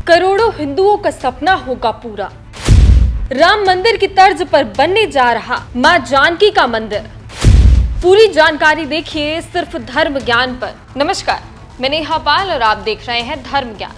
करोड़ों हिंदुओं का सपना होगा पूरा। राम मंदिर की तर्ज पर बनने जा रहा मां जानकी का मंदिर। पूरी जानकारी देखिए सिर्फ धर्म ज्ञान पर। नमस्कार, मैं नेहा पाल और आप देख रहे हैं धर्म ज्ञान।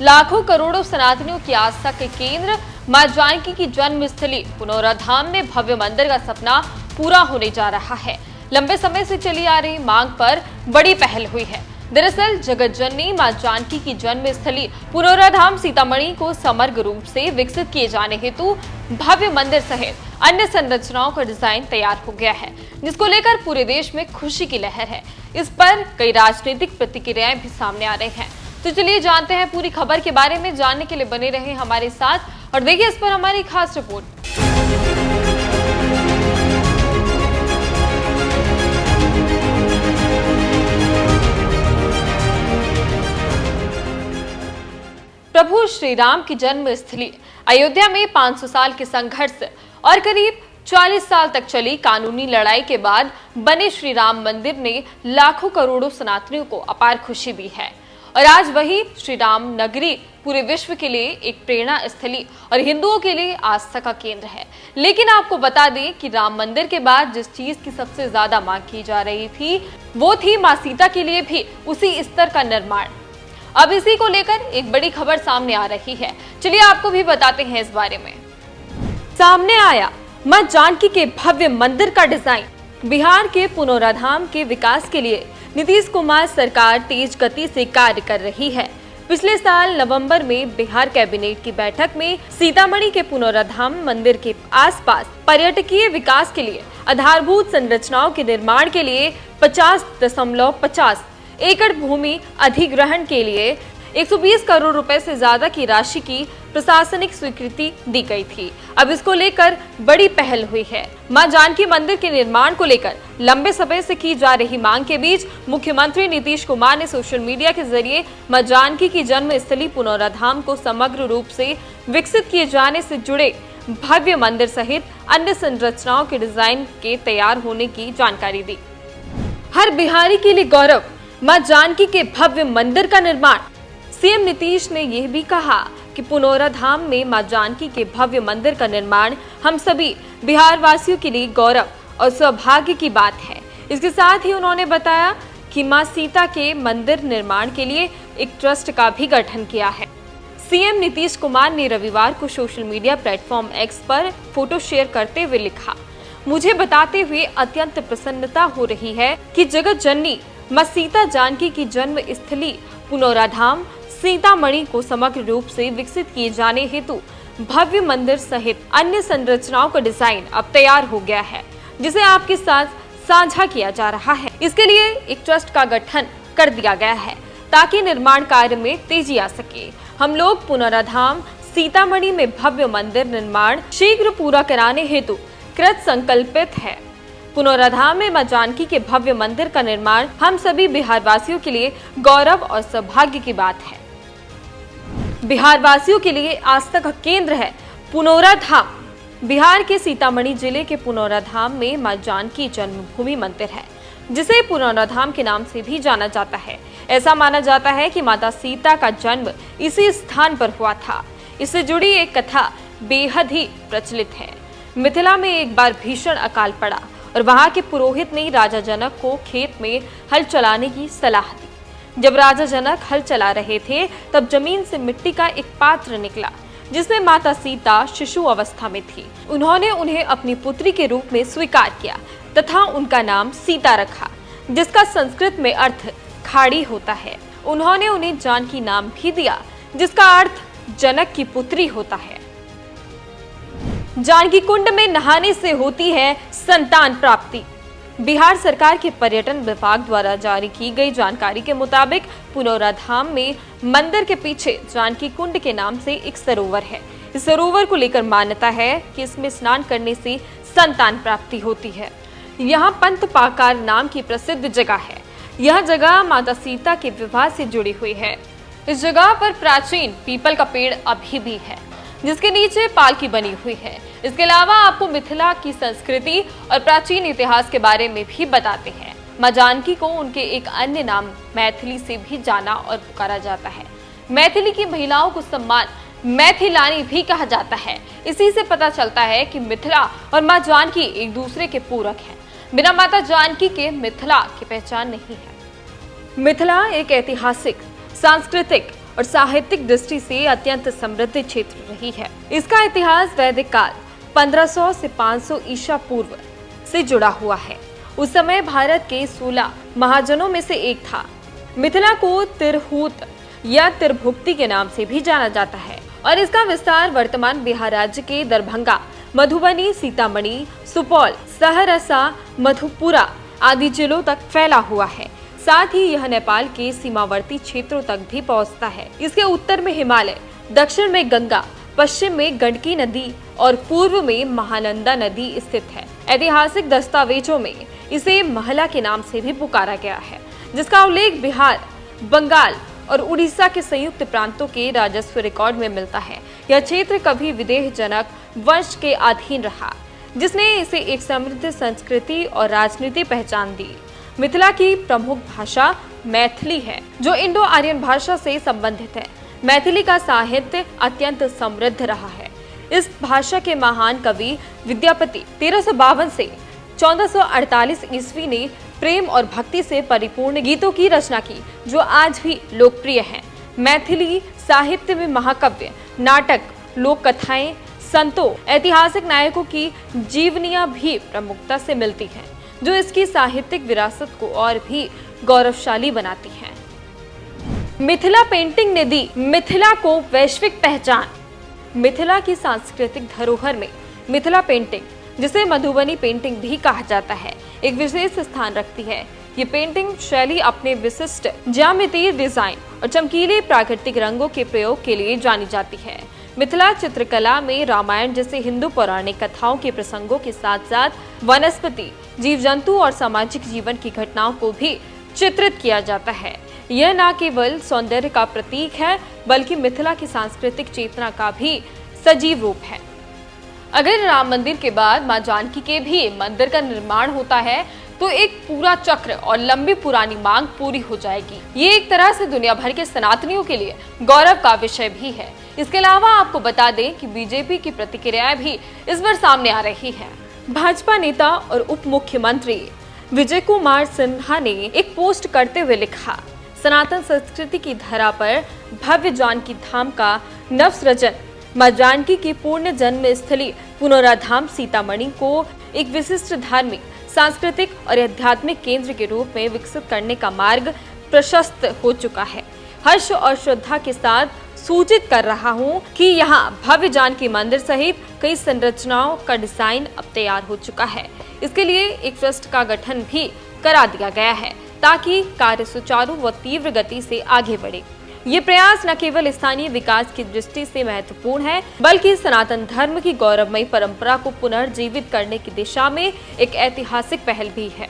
लाखों करोड़ों सनातनियों की आस्था के केंद्र मां जानकी की जन्मस्थली पुनौरा धाम में भव्य मंदिर का सपना पूरा होने जा रहा है। लंबे समय से चली आ रही मांग पर बड़ी पहल हुई है। दरअसल जगत जननी मां जानकी की जन्मस्थली पुनौरा धाम सीतामढ़ी को समग्र रूप से विकसित किए जाने हेतु भव्य मंदिर सहित अन्य संरचनाओं का डिजाइन तैयार हो गया है, जिसको लेकर पूरे देश में खुशी की लहर है। इस पर कई राजनीतिक प्रतिक्रियाएं भी सामने आ रही हैं। तो चलिए जानते हैं पूरी खबर के बारे में। जानने के लिए बने रहे हमारे साथ और देखिए इस पर हमारी खास रिपोर्ट। प्रभु श्री राम की जन्मस्थली अयोध्या में 500 साल के संघर्ष और करीब 40 साल तक चली कानूनी लड़ाई के बाद बने श्री राम मंदिर ने लाखों करोड़ों सनातनियों को अपार खुशी दी है। और आज वही श्री राम नगरी पूरे विश्व के लिए एक प्रेरणा स्थली और हिंदुओं के लिए आस्था का केंद्र है। लेकिन आपको बता दें कि राम मंदिर के बाद जिस चीज की सबसे ज्यादा मांग की जा रही थी वो थी मां सीता के लिए भी उसी स्तर का निर्माण। अब इसी को लेकर एक बड़ी खबर सामने आ रही है। चलिए आपको भी बताते हैं इस बारे में। सामने आया मां जानकी के भव्य मंदिर का डिजाइन। बिहार के पुनौरा धाम के विकास के लिए नीतीश कुमार सरकार तेज गति से कार्य कर रही है। पिछले साल नवंबर में बिहार कैबिनेट की बैठक में सीतामढ़ी के पुनौरा धाम मंदिर के आसपास पर्यटकीय विकास के लिए आधारभूत संरचनाओं के निर्माण के लिए 50.50 एकड़ भूमि अधिग्रहण के लिए 120 करोड़ रुपए से ज्यादा की राशि की प्रशासनिक स्वीकृति दी गई थी। अब इसको लेकर बड़ी पहल हुई है। मां जानकी मंदिर के निर्माण को लेकर लंबे समय से की जा रही मांग के बीच मुख्यमंत्री नीतीश कुमार ने सोशल मीडिया के जरिए मां जानकी की जन्मस्थली पुनौरा धाम को समग्र रूप से विकसित किए जाने से जुड़े भव्य मंदिर सहित अन्य संरचनाओं के डिजाइन के तैयार होने की जानकारी दी। हर बिहारी के लिए गौरव, मां जानकी के भव्य मंदिर का निर्माण। सीएम नीतीश ने यह भी कहा कि पुनौरा धाम में मां जानकी के भव्य मंदिर का निर्माण हम सभी बिहार वासियों के लिए गौरव और सौभाग्य की बात है। इसके साथ ही उन्होंने बताया कि मां सीता के मंदिर निर्माण के लिए एक ट्रस्ट का भी गठन किया है। सीएम नीतीश कुमार ने रविवार को सोशल मीडिया प्लेटफॉर्म एक्स पर फोटो शेयर करते हुए लिखा, मुझे बताते हुए अत्यंत प्रसन्नता हो रही है कि जगत जननी मां सीता जानकी की जन्म स्थली पुनौरा धाम सीतामढ़ी को समग्र रूप से विकसित किए जाने हेतु भव्य मंदिर सहित अन्य संरचनाओं का डिजाइन अब तैयार हो गया है, जिसे आपके साथ साझा किया जा रहा है। इसके लिए एक ट्रस्ट का गठन कर दिया गया है ताकि निर्माण कार्य में तेजी आ सके। हम लोग पुनौरा धाम सीतामढ़ी में भव्य मंदिर निर्माण शीघ्र पूरा कराने हेतु कृत संकल्पित है। पुनौरा धाम में मां जानकी के भव्य मंदिर का निर्माण हम सभी बिहार वासियों के लिए गौरव और सौभाग्य की बात है। बिहार वासियों के लिए आस्था का केंद्र है पुनौरा धाम। बिहार के सीतामढ़ी जिले के पुनौरा धाम में मां जानकी जन्मभूमि मंदिर है, जिसे पुनौरा धाम के नाम से भी जाना जाता है। ऐसा माना जाता है कि माता सीता का जन्म इसी स्थान पर हुआ था। इससे जुड़ी एक कथा बेहद ही प्रचलित है। मिथिला में एक बार भीषण अकाल पड़ा और वहां के पुरोहित ने राजा जनक को खेत में हल चलाने की सलाह दी। जब राजा जनक हल चला रहे थे तब जमीन से मिट्टी का एक पात्र निकला, जिसमें माता सीता शिशु अवस्था में थी। उन्होंने उन्हें अपनी पुत्री के रूप में स्वीकार किया तथा उनका नाम सीता रखा, जिसका संस्कृत में अर्थ खाड़ी होता है। उन्होंने उन्हें जानकी नाम भी दिया, जिसका अर्थ जनक की पुत्री होता है। जानकी कुंड में नहाने से होती है संतान प्राप्ति। बिहार सरकार के पर्यटन विभाग द्वारा जारी की गई जानकारी के मुताबिक पुनौरा धाम में मंदिर के पीछे जानकी कुंड के नाम से एक सरोवर है। इस सरोवर को लेकर मान्यता है कि इसमें स्नान करने से संतान प्राप्ति होती है। यहाँ पंत पाकार नाम की प्रसिद्ध जगह है। यह जगह माता सीता के विवाह से जुड़ी हुई है। इस जगह पर प्राचीन पीपल का पेड़ अभी भी है, जिसके नीचे पालकी बनी हुई है। इसके अलावा आपको मिथिला की संस्कृति और प्राचीन इतिहास के बारे में भी बताते हैं। मां जानकी को उनके एक अन्य नाम मैथिली से भी जाना और पुकारा जाता है। मैथिली की महिलाओं को सम्मान मैथिलानी भी कहा जाता है। इसी से पता चलता है कि मिथिला और मां जानकी एक दूसरे के पूरक हैं। बिना माता जानकी के मिथिला की पहचान नहीं है। मिथिला एक ऐतिहासिक, सांस्कृतिक और साहित्यिक दृष्टि से अत्यंत समृद्ध क्षेत्र रही है। इसका इतिहास वैदिक काल 1500 से 500 ईसा पूर्व से जुड़ा हुआ है। उस समय भारत के 16 महाजनों में से एक था। मिथिला को तिरहुत या तिरभुक्ति के नाम से भी जाना जाता है और इसका विस्तार वर्तमान बिहार राज्य के दरभंगा, मधुबनी, सीतामढ़ी, सुपौल, सहरसा, मधुपुरा आदि जिलों तक फैला हुआ है। साथ ही यह नेपाल के सीमावर्ती क्षेत्रों तक भी पहुंचता है। इसके उत्तर में हिमालय, दक्षिण में गंगा, पश्चिम में गंडकी नदी और पूर्व में महानंदा नदी स्थित है। ऐतिहासिक दस्तावेजों में इसे महला के नाम से भी पुकारा गया है, जिसका उल्लेख बिहार, बंगाल और उड़ीसा के संयुक्त प्रांतों के राजस्व रिकॉर्ड में मिलता है। यह क्षेत्र कभी विदेह जनक वंश के अधीन रहा, जिसने इसे एक समृद्ध संस्कृति और राजनीति पहचान दी। मिथिला की प्रमुख भाषा मैथिली है, जो इंडो आर्यन भाषा से संबंधित है। मैथिली का साहित्य अत्यंत समृद्ध रहा है। इस भाषा के महान कवि विद्यापति 1352 से 1448 ईस्वी ने प्रेम और भक्ति से परिपूर्ण गीतों की रचना की, जो आज भी लोकप्रिय हैं। मैथिली साहित्य में महाकाव्य, नाटक, लोक कथाएं, संतों, ऐतिहासिक नायकों की जीवनियां भी प्रमुखता से मिलती हैं, जो इसकी साहित्यिक विरासत को और भी गौरवशाली बनाती हैं। मिथिला पेंटिंग ने दी मिथिला को वैश्विक पहचान। मिथिला की सांस्कृतिक धरोहर में मिथिला पेंटिंग, जिसे मधुबनी पेंटिंग भी कहा जाता है, एक विशेष स्थान रखती है। ये पेंटिंग शैली अपने विशिष्ट ज्यामितीय डिजाइन और चमकीले प्राकृतिक रंगों के प्रयोग के लिए जानी जाती है। मिथिला चित्रकला में रामायण जैसे हिंदू पौराणिक कथाओं के प्रसंगों के साथ साथ वनस्पति, जीव जंतु और सामाजिक जीवन की घटनाओं को भी चित्रित किया जाता है। यह न केवल सौंदर्य का प्रतीक है, बल्कि मिथिला की सांस्कृतिक चेतना का भी सजीव रूप है। अगर राम मंदिर के बाद मां जानकी के भी मंदिर का निर्माण होता है, तो एक पूरा चक्र और लंबी पुरानी मांग पूरी हो जाएगी। ये एक तरह से दुनिया भर के सनातनियों के लिए गौरव का विषय भी है। इसके अलावा आपको बता दें कि बीजेपी की प्रतिक्रियाएं भी इस बार सामने आ रही है। भाजपा नेता और उप मुख्यमंत्री विजय कुमार सिन्हा ने एक पोस्ट करते हुए लिखा, सनातन संस्कृति की धरा पर भव्य जानकी धाम का नवसृजन मां जानकी की पूर्ण जन्म स्थली पुनौराधाम सीतामढ़ी को एक विशिष्ट धार्मिक, सांस्कृतिक और आध्यात्मिक केंद्र के रूप में विकसित करने का मार्ग प्रशस्त हो चुका है। हर्ष और श्रद्धा के साथ सूचित कर रहा हूं कि यहां भव्य जानकी मंदिर सहित कई संरचनाओं का डिजाइन अब तैयार हो चुका है। इसके लिए एक ट्रस्ट का गठन भी करा दिया गया है, ताकि कार्य सुचारू व तीव्र गति से आगे बढ़े। ये प्रयास न केवल स्थानीय विकास की दृष्टि से महत्वपूर्ण है, बल्कि सनातन धर्म की गौरवमयी परंपरा को पुनर्जीवित करने की दिशा में एक ऐतिहासिक पहल भी है।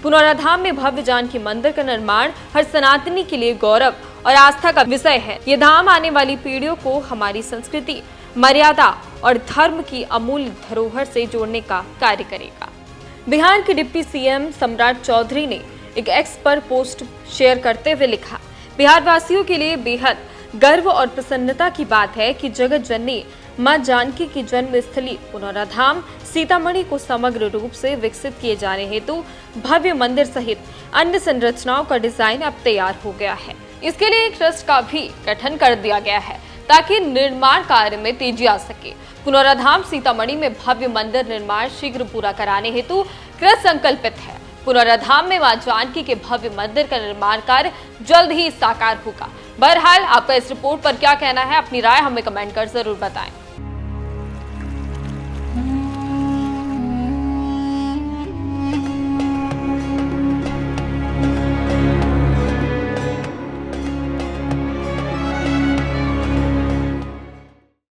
पुनौराधाम में भव्य जानकी मंदिर का निर्माण हर सनातनी के लिए गौरव और आस्था का विषय है। ये धाम आने वाली पीढ़ियों को हमारी संस्कृति, मर्यादा और धर्म की अमूल्य धरोहर से जोड़ने का कार्य करेगा। बिहार के डिप्टी सीएम सम्राट चौधरी ने एक एक्स पर पोस्ट शेयर करते हुए लिखा, बिहार वासियों के लिए बेहद गर्व और प्रसन्नता की बात है कि जगत जननी मां जानकी की जन्म स्थली पुनौराधाम सीतामढ़ी को समग्र रूप से विकसित किए जाने हेतु भव्य मंदिर सहित अन्य संरचनाओं का डिजाइन अब तैयार हो गया है। इसके लिए एक ट्रस्ट का भी गठन कर दिया गया है, ताकि निर्माण कार्य में तेजी आ सके। पुनौराधाम सीतामढ़ी में भव्य मंदिर निर्माण शीघ्र पूरा कराने हेतु कृत संकल्पित है। पुनौराधाम में मां जानकी के भव्य मंदिर का निर्माण कार्य जल्द ही साकार होगा। बहरहाल आपका इस रिपोर्ट पर क्या कहना है, अपनी राय हमें कमेंट कर जरूर बताएं।